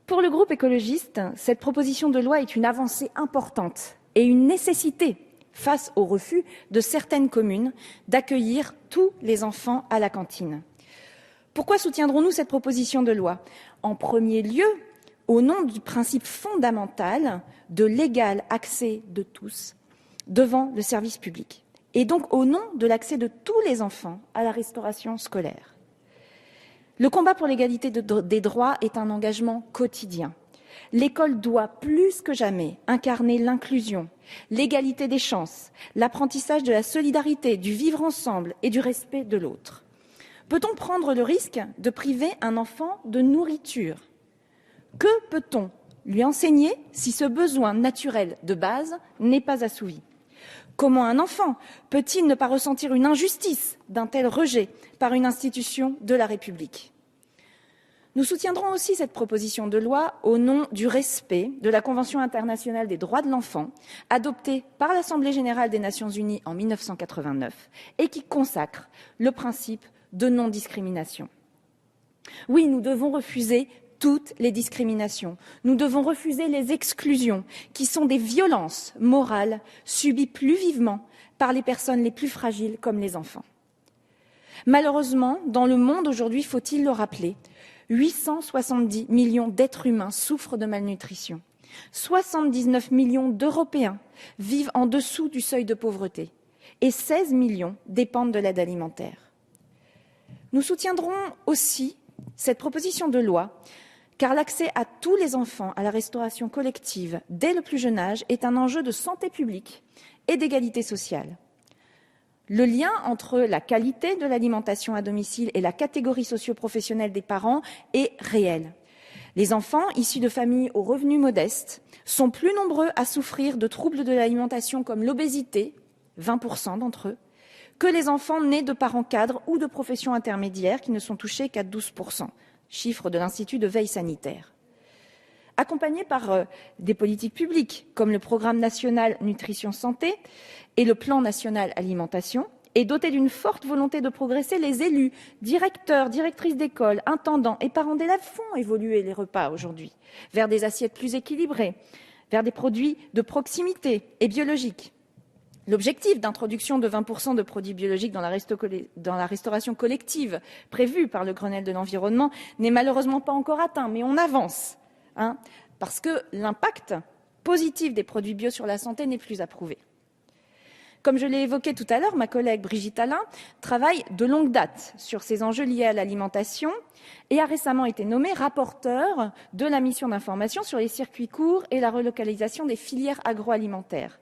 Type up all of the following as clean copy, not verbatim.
Pour le groupe écologiste, cette proposition de loi est une avancée importante et une nécessité face au refus de certaines communes d'accueillir tous les enfants à la cantine. Pourquoi soutiendrons-nous cette proposition de loi? En premier lieu, au nom du principe fondamental de l'égal accès de tous devant le service public, et donc au nom de l'accès de tous les enfants à la restauration scolaire. Le combat pour l'égalité des droits est un engagement quotidien. L'école doit plus que jamais incarner l'inclusion, l'égalité des chances, l'apprentissage de la solidarité, du vivre ensemble et du respect de l'autre. Peut-on prendre le risque de priver un enfant de nourriture? Que peut-on lui enseigner si ce besoin naturel de base n'est pas assouvi? Comment un enfant peut-il ne pas ressentir une injustice d'un tel rejet par une institution de la République? Nous soutiendrons aussi cette proposition de loi au nom du respect de la Convention internationale des droits de l'enfant, adoptée par l'Assemblée générale des Nations unies en 1989 et qui consacre le principe de non-discrimination. Oui, nous devons refuser toutes les discriminations. Nous devons refuser les exclusions, qui sont des violences morales subies plus vivement par les personnes les plus fragiles comme les enfants. Malheureusement, dans le monde aujourd'hui, faut-il le rappeler, 870 millions d'êtres humains souffrent de malnutrition. 79 millions d'Européens vivent en dessous du seuil de pauvreté et 16 millions dépendent de l'aide alimentaire. Nous soutiendrons aussi cette proposition de loi car l'accès à tous les enfants à la restauration collective dès le plus jeune âge est un enjeu de santé publique et d'égalité sociale. Le lien entre la qualité de l'alimentation à domicile et la catégorie socio-professionnelle des parents est réel. Les enfants issus de familles aux revenus modestes sont plus nombreux à souffrir de troubles de l'alimentation comme l'obésité, 20% d'entre eux, que les enfants nés de parents cadres ou de professions intermédiaires qui ne sont touchés qu'à 12%. Chiffre de l'Institut de veille sanitaire. Accompagné par des politiques publiques comme le Programme national nutrition santé et le Plan national alimentation, et doté d'une forte volonté de progresser, les élus, directeurs, directrices d'école, intendants et parents d'élèves font évoluer les repas aujourd'hui vers des assiettes plus équilibrées, vers des produits de proximité et biologiques. L'objectif d'introduction de 20% de produits biologiques dans la restauration collective prévue par le Grenelle de l'environnement n'est malheureusement pas encore atteint, mais on avance, parce que l'impact positif des produits bio sur la santé n'est plus à prouver. Comme je l'ai évoqué tout à l'heure, ma collègue Brigitte Allain travaille de longue date sur ces enjeux liés à l'alimentation et a récemment été nommée rapporteure de la mission d'information sur les circuits courts et la relocalisation des filières agroalimentaires.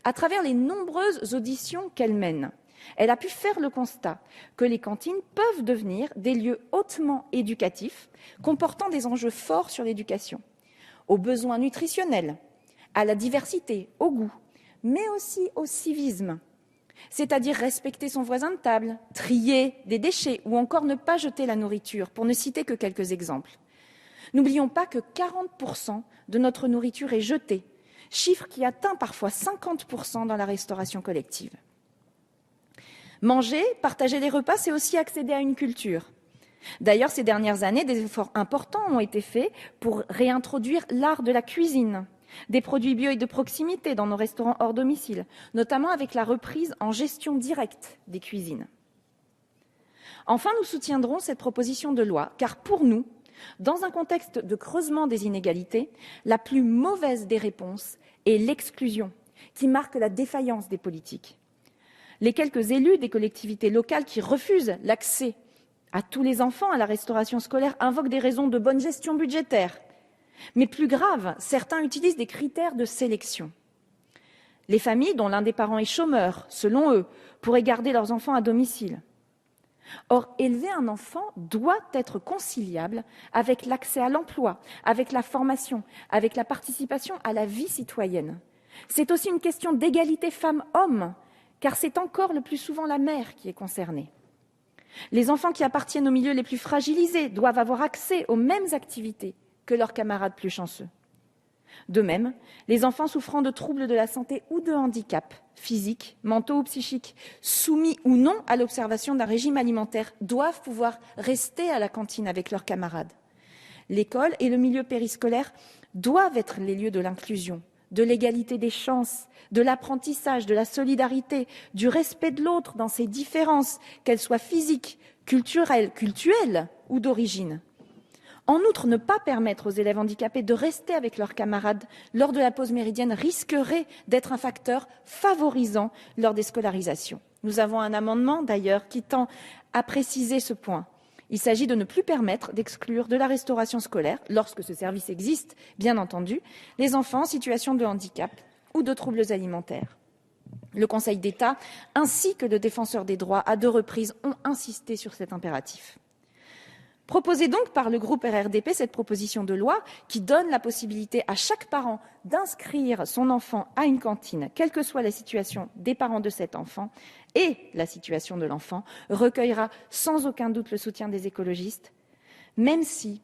À travers les nombreuses auditions qu'elle mène, elle a pu faire le constat que les cantines peuvent devenir des lieux hautement éducatifs, comportant des enjeux forts sur l'éducation, aux besoins nutritionnels, à la diversité, au goût, mais aussi au civisme, c'est-à-dire respecter son voisin de table, trier des déchets ou encore ne pas jeter la nourriture, pour ne citer que quelques exemples. N'oublions pas que 40% de notre nourriture est jetée, chiffre qui atteint parfois 50% dans la restauration collective. Manger, partager les repas, c'est aussi accéder à une culture. D'ailleurs, ces dernières années, des efforts importants ont été faits pour réintroduire l'art de la cuisine, des produits bio et de proximité dans nos restaurants hors domicile, notamment avec la reprise en gestion directe des cuisines. Enfin, nous soutiendrons cette proposition de loi, car pour nous, dans un contexte de creusement des inégalités, la plus mauvaise des réponses est l'exclusion, qui marque la défaillance des politiques. Les quelques élus des collectivités locales qui refusent l'accès à tous les enfants à la restauration scolaire invoquent des raisons de bonne gestion budgétaire. Mais plus grave, certains utilisent des critères de sélection. Les familles dont l'un des parents est chômeur, selon eux, pourraient garder leurs enfants à domicile. Or, élever un enfant doit être conciliable avec l'accès à l'emploi, avec la formation, avec la participation à la vie citoyenne. C'est aussi une question d'égalité femmes-hommes, car c'est encore le plus souvent la mère qui est concernée. Les enfants qui appartiennent aux milieux les plus fragilisés doivent avoir accès aux mêmes activités que leurs camarades plus chanceux. De même, les enfants souffrant de troubles de la santé ou de handicap physiques, mentaux ou psychiques, soumis ou non à l'observation d'un régime alimentaire, doivent pouvoir rester à la cantine avec leurs camarades. L'école et le milieu périscolaire doivent être les lieux de l'inclusion, de l'égalité des chances, de l'apprentissage, de la solidarité, du respect de l'autre dans ses différences, qu'elles soient physiques, culturelles, cultuelles ou d'origine. En outre, ne pas permettre aux élèves handicapés de rester avec leurs camarades lors de la pause méridienne risquerait d'être un facteur favorisant leur déscolarisation. Nous avons un amendement d'ailleurs qui tend à préciser ce point. Il s'agit de ne plus permettre d'exclure de la restauration scolaire, lorsque ce service existe, bien entendu, les enfants en situation de handicap ou de troubles alimentaires. Le Conseil d'État ainsi que le Défenseur des droits, à 2 reprises, ont insisté sur cet impératif. Proposée donc par le groupe RRDP, cette proposition de loi qui donne la possibilité à chaque parent d'inscrire son enfant à une cantine, quelle que soit la situation des parents de cet enfant et la situation de l'enfant, recueillera sans aucun doute le soutien des écologistes, même si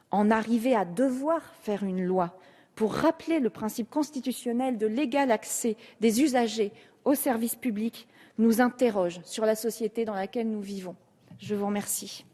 en arriver à devoir faire une loi pour rappeler le principe constitutionnel de l'égal accès des usagers aux services publics nous interroge sur la société dans laquelle nous vivons. Je vous remercie.